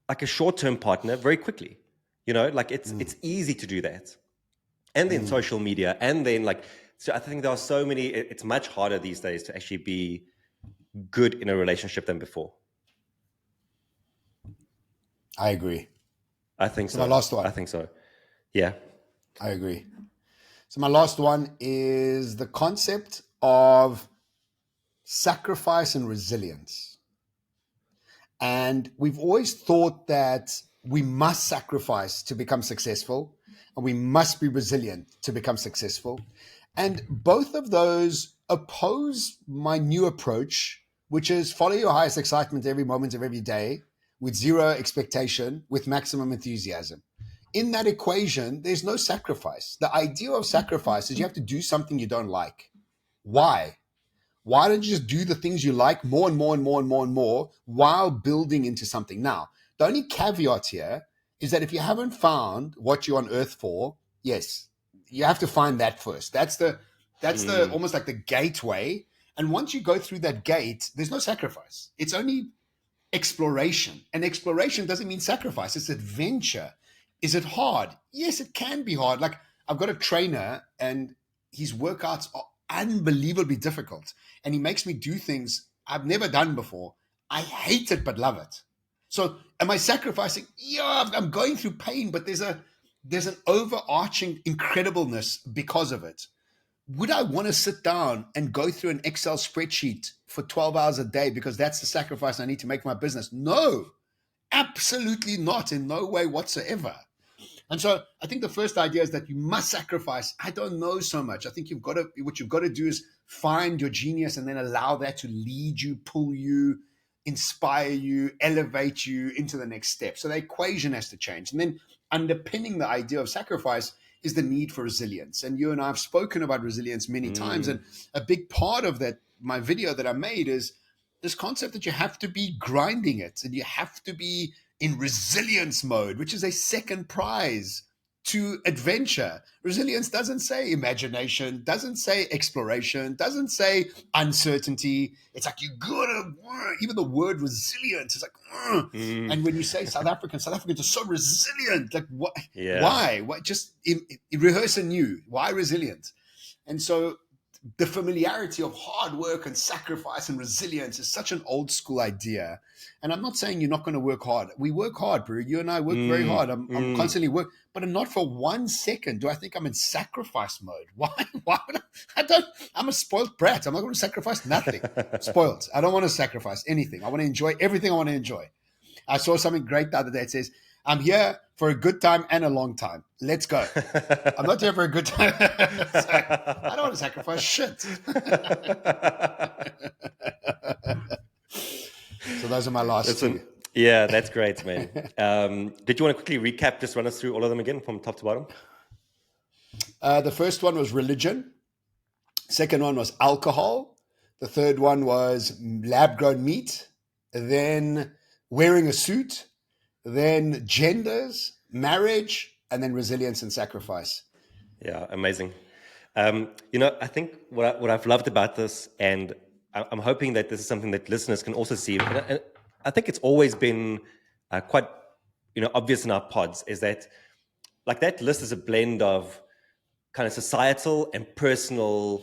a short-term partner very quickly. It's easy to do that. And then social media, and then so I think there are so many, it's much harder these days to actually be good in a relationship than before. I agree. I think so. My last one. I think so. Yeah. I agree. So my last one is the concept of sacrifice and resilience. And we've always thought that we must sacrifice to become successful, and we must be resilient to become successful. And both of those oppose my new approach, which is follow your highest excitement every moment of every day with zero expectation, with maximum enthusiasm. In that equation, there's no sacrifice. The idea of sacrifice is you have to do something you don't like. Why? Why don't you just do the things you like more and more and more and more and more while building into something? Now, the only caveat here is that if you haven't found what you're on earth for, yes, you have to find that first. That's the almost like the gateway. And once you go through that gate, there's no sacrifice. It's only exploration. And exploration doesn't mean sacrifice. It's adventure. Is it hard? Yes, it can be hard. Like, I've got a trainer and his workouts are unbelievably difficult. And he makes me do things I've never done before. I hate it, but love it. So am I sacrificing? Yeah, I'm going through pain, but there's an overarching incredibleness because of it. Would I want to sit down and go through an Excel spreadsheet for 12 hours a day because that's the sacrifice I need to make for my business? No, absolutely not, in no way whatsoever. And so I think the first idea is that you must sacrifice. I don't know so much. I think what you've got to do is find your genius and then allow that to lead you, pull you, inspire you, elevate you into the next step. So the equation has to change. And then underpinning the idea of sacrifice is the need for resilience. And you and I have spoken about resilience many times. And a big part of that, my video that I made, is this concept that you have to be grinding it and you have to be in resilience mode, which is a second prize to adventure. Resilience doesn't say imagination, doesn't say exploration, doesn't say uncertainty. It's like you gotta, even the word resilience is like, and when you say South Africans are so resilient. Like, what? Yeah. Why? Just rehearse anew. Why resilient? And so the familiarity of hard work and sacrifice and resilience is such an old school idea. And I'm not saying you're not going to work hard. We work hard, bro. You and I work very hard. I'm constantly work, but not for 1 second do I think I'm in sacrifice mode. Why? Why would I don't. I'm a spoiled brat. I'm not going to sacrifice nothing. Spoiled. I don't want to sacrifice anything. I want to enjoy everything I want to enjoy. I saw something great the other day. It says, I'm here for a good time and a long time. Let's go. I'm not here for a good time. So, I don't want to sacrifice shit. So those are my last two. Yeah, that's great, man. Did you want to quickly recap, just run us through all of them again from top to bottom? The first one was religion. Second one was alcohol. The third one was lab-grown meat. Then wearing a suit. Then genders, marriage, and then resilience and sacrifice. Yeah, amazing. I think what I've loved about this, and I'm hoping that this is something that listeners can also see, and I think it's always been quite obvious in our pods, is that like that list is a blend of kind of societal and personal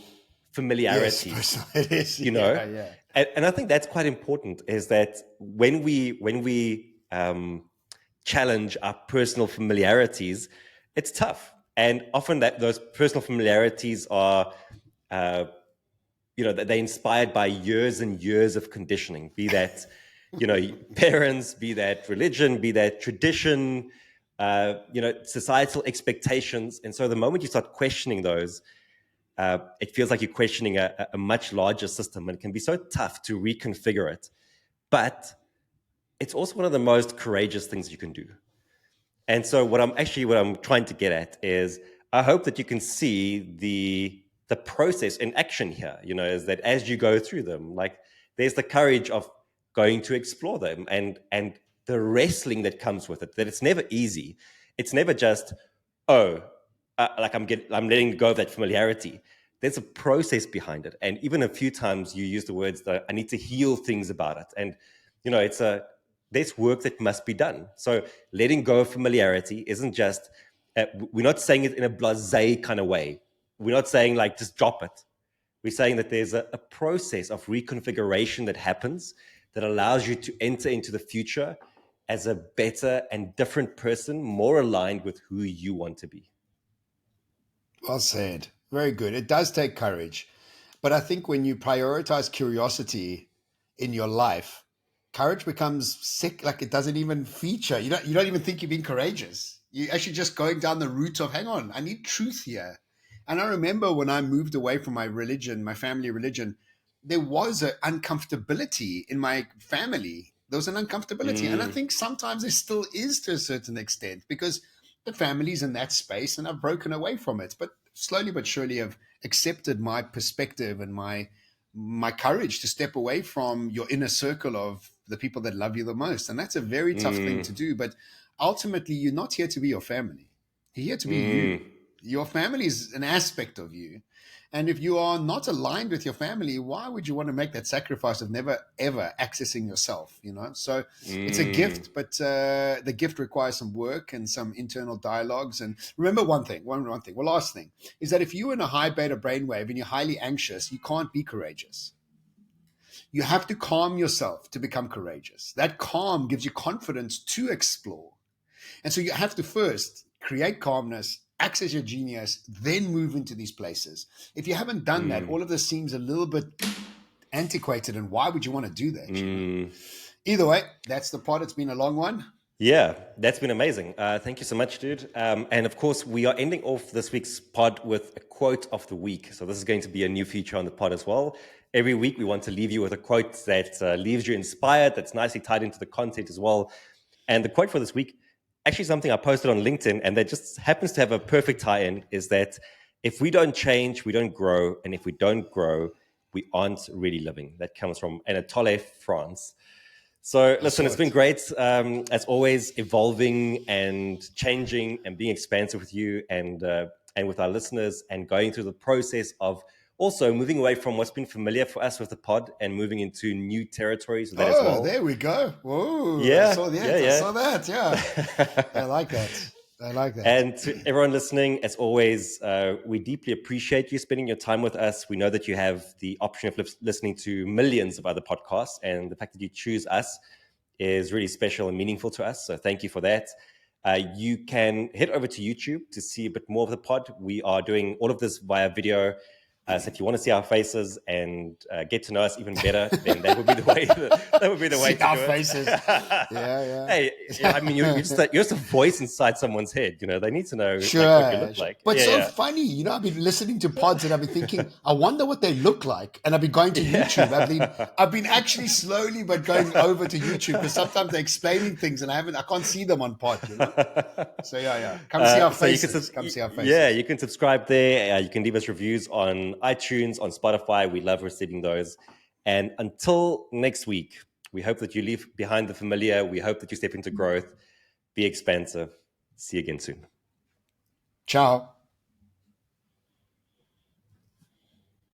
familiarity. Yes, it is. Yeah. And I think that's quite important, is that when we challenge our personal familiarities, it's tough. And often those personal familiarities are, they're inspired by years and years of conditioning, be that, parents, be that religion, be that tradition, societal expectations. And so the moment you start questioning those, it feels like you're questioning a much larger system, and it can be so tough to reconfigure it. But it's also one of the most courageous things you can do. And so what I'm trying to get at is, I hope that you can see the process in action here, is that as you go through them, like there's the courage of going to explore them and the wrestling that comes with it, that it's never easy. It's never just, I'm letting go of that familiarity. There's a process behind it. And even a few times you use the words that I need to heal things about it. And, there's work that must be done. So letting go of familiarity isn't just, we're not saying it in a blasé kind of way. We're not saying like, just drop it. We're saying that there's a process of reconfiguration that happens that allows you to enter into the future as a better and different person, more aligned with who you want to be. Well said. Very good. It does take courage. But I think when you prioritize curiosity in your life, courage becomes sick, like it doesn't even feature. You don't even think you're being courageous. You're actually just going down the route of, hang on, I need truth here. And I remember when I moved away from my religion, my family religion, there was an uncomfortability in my family. There was an uncomfortability. And I think sometimes there still is, to a certain extent, because the family's in that space and I've broken away from it. But slowly but surely I've accepted my perspective and my courage to step away from your inner circle of the people that love you the most. And that's a very tough thing to do. But ultimately, you're not here to be your family. You're here to be you. Your family is an aspect of you. And if you are not aligned with your family, why would you want to make that sacrifice of never, ever accessing yourself? So it's a gift, but the gift requires some work and some internal dialogues. And remember one last thing, is that if you're in a high beta brainwave and you're highly anxious, you can't be courageous. You have to calm yourself to become courageous. That calm gives you confidence to explore. And so you have to first create calmness, access your genius, then move into these places. If you haven't done that, all of this seems a little bit antiquated. And why would you want to do that? Either way, that's the pod. It's been a long one. Yeah, that's been amazing. Thank you so much, dude. And of course, we are ending off this week's pod with a quote of the week. So this is going to be a new feature on the pod as well. Every week, we want to leave you with a quote that leaves you inspired, that's nicely tied into the content as well. And the quote for this week, actually something I posted on LinkedIn, and that just happens to have a perfect tie-in, is that if we don't change, we don't grow. And if we don't grow, we aren't really living. That comes from Anatole, France. So listen, it's been great, as always, evolving and changing and being expansive with you and with our listeners, and going through the process of also moving away from what's been familiar for us with the pod and moving into new territories with that as well. There we go. Whoa. Yeah. I saw that. Yeah. I like that. I like that. And to everyone listening, as always, we deeply appreciate you spending your time with us. We know that you have the option of listening to millions of other podcasts, and the fact that you choose us is really special and meaningful to us. So thank you for that. You can head over to YouTube to see a bit more of the pod. We are doing all of this via video. So if you want to see our faces and get to know us even better, then that would be the way. That would be the way See to our do faces. it. Yeah. Hey, I mean, you're just a voice inside someone's head. They need to know Sure, like, what you look like. But funny, I've been listening to pods and I've been thinking, I wonder what they look like. And I've been going to YouTube. I've been actually slowly but going over to YouTube because sometimes they're explaining things and I can't see them on pod. So come see our faces. Come see our faces. Yeah, you can subscribe there. You can leave us reviews on iTunes, on Spotify. We love receiving those. And until next week, we hope that you leave behind the familiar. We hope that you step into growth. Be expansive. See you again soon. Ciao.